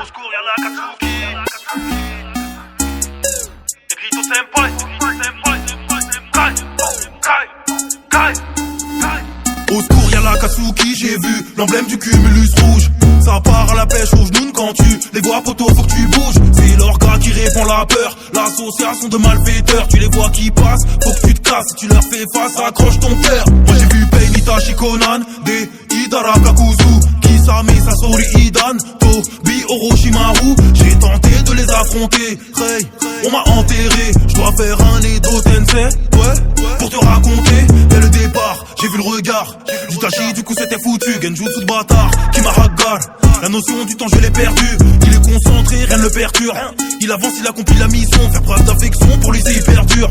secours, y'a la Katsuki. Negrito senpai. Au secours y'a la Katsuki, j'ai vu l'emblème du cumulus rouge. Ça part à la pêche aux genoux quand tu les vois poto, faut que tu bouges. C'est l'orga qui répand la peur, l'association de malfaiteurs. Tu les vois qui passent, faut que tu te casses. Si tu leur fais face, accroche ton cœur. Moi j'ai vu Pain, Itachi, Conan, des Hidara Kakuzu, Kisame, Sasori, Idan, Tobi, Orochimaru. J'ai tenté de les affronter, Rei, on m'a enterré. Je dois faire un Edo Tensei, ouais, pour te raconter. Dès le départ, j'ai vu le regard d'Itachi, du coup c'était foutu. Genjutsu de bâtard, qui m'a hagar. La notion du temps je l'ai perdu. Il est concentré, rien ne le perturbe. Il avance, il accomplit la mission. Faire preuve d'affection, pour lui c'est hyper dur.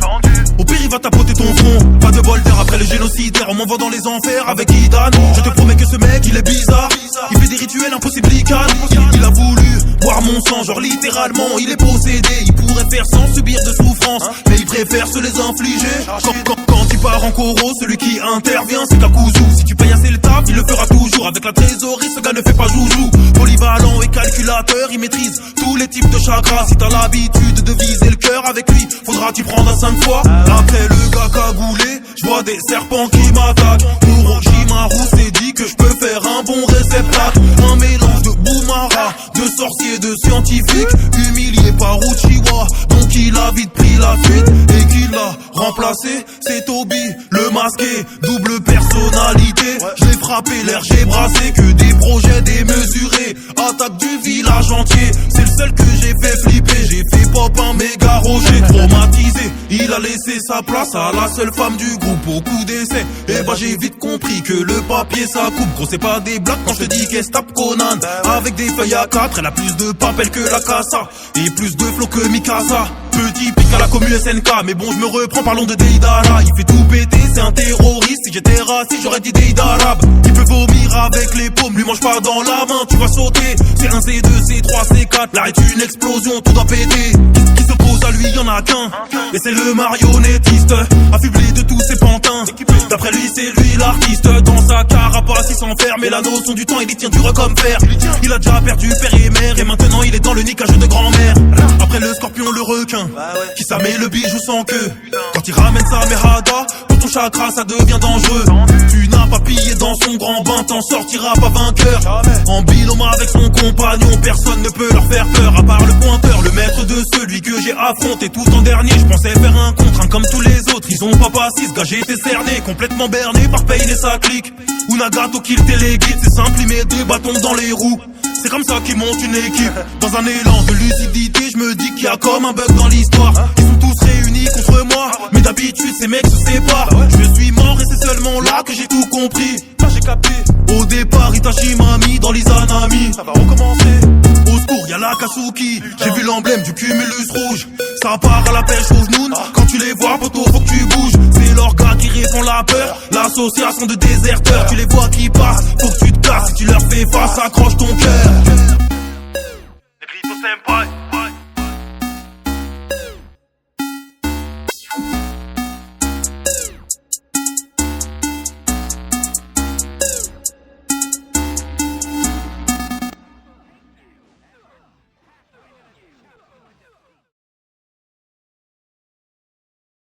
Au pire il va tapoter ton front. Pas de bol d'air après le génocidaire. On m'envoie dans les enfers avec Idan. Je te promets que ce mec il est bizarre. Il fait des rituels impossibles, il a voulu boire mon sang, genre littéralement il est possédé. Il pourrait faire sans subir de souffrance, mais il préfère se les infliger. Quand il part en coro, celui qui intervient c'est Kakuzu. Si tu payes assez le taf, il le fera toujours. Avec la trésorerie, ce gars ne fait pas joujou. Polyvalent et calculateur, il maîtrise tous les types de chakras. Si t'as l'habitude de viser le cœur avec lui, faudra t'y prendre à 5 fois. Après le gars cagoulé, je vois des serpents qui m'attaquent. Orochimaru s'est dit que je peux faire un bon réceptacle. Un mélange de Boumara, de sorcier, de scientifique, humilié par Uchiwa. Donc il a vite pris la fuite et qu'il l'a remplacé. C'est Tobi, le masqué, double personnalité. Je l'ai frappé, l'air j'ai brassé, que des projets démesurés. Attaque du village entier, c'est le seul que j'ai fait flipper. J'ai fait pop un méga rocher, traumatisé. Il a laissé sa place à la seule femme du groupe, beaucoup d'essais. Et bah j'ai vite compris que le papier ça coupe. Gros c'est pas des blagues quand je te dis qu'elle se tape Conan. Avec des feuilles à 4, elle a plus de papel que la Casa et plus de flow que Mikasa. Petit pic à la commu SNK, mais bon je me reprends, parlons de Deidara. Il fait tout péter, c'est un terroriste. Si j'étais raciste j'aurais dit Deidara. Il peut vomir avec les paumes, lui mange pas dans la main, tu vas sauter. C'est un C2, C3, C4, là est une explosion, tout doit péter. Qui s'oppose à lui, y'en a qu'un, et c'est le marionnettiste, affublé de tous ses pantins. D'après lui c'est lui l'artiste, dans sa carapace il s'enferme. Et la notion du temps il y tient dur comme fer. Il a déjà perdu père et mère, et maintenant il est dans le niquage de grand-mère. Après le scorpion, le requin, qui s'amène le bijou sans queue. Quand il ramène sa mérada, pour ton chakra ça devient dangereux. Tu n'as pas pillé dans son grand bain, t'en sortiras pas vainqueur. En binôme avec son compagnon, personne ne peut leur faire peur. À part le pointeur, le maître de celui que j'ai affronté tout en dernier. Je pensais faire un contre un comme tous les autres. Ils ont pas passé, ce gars j'ai été cerné, complètement berné par Pain et sa clique. Ou Nagato kill téléguide, c'est simple, il met des bâtons dans les roues. C'est comme ça qu'ils montent une équipe. Dans un élan de lucidité, je me dis qu'il y a comme un bug dans l'histoire. Ils sont tous réunis contre moi, mais d'habitude ces mecs se séparent. Je suis mort et c'est seulement là que j'ai tout compris. J'ai capté. Au départ, Itachi m'a mis dans l'Izanami. Ça va recommencer. Au secours, y'a la Katsuki. J'ai vu l'emblème du cumulus rouge. Ça part à la pêche aux genoux. Quand tu les vois, poto, faut que tu bouges. C'est l'orga qui répand la peur, l'association de déserteurs. Tu les vois qui passent, faut que tu te casses. Si tu leur fais face, accroche ton cœur. Negrito senpai.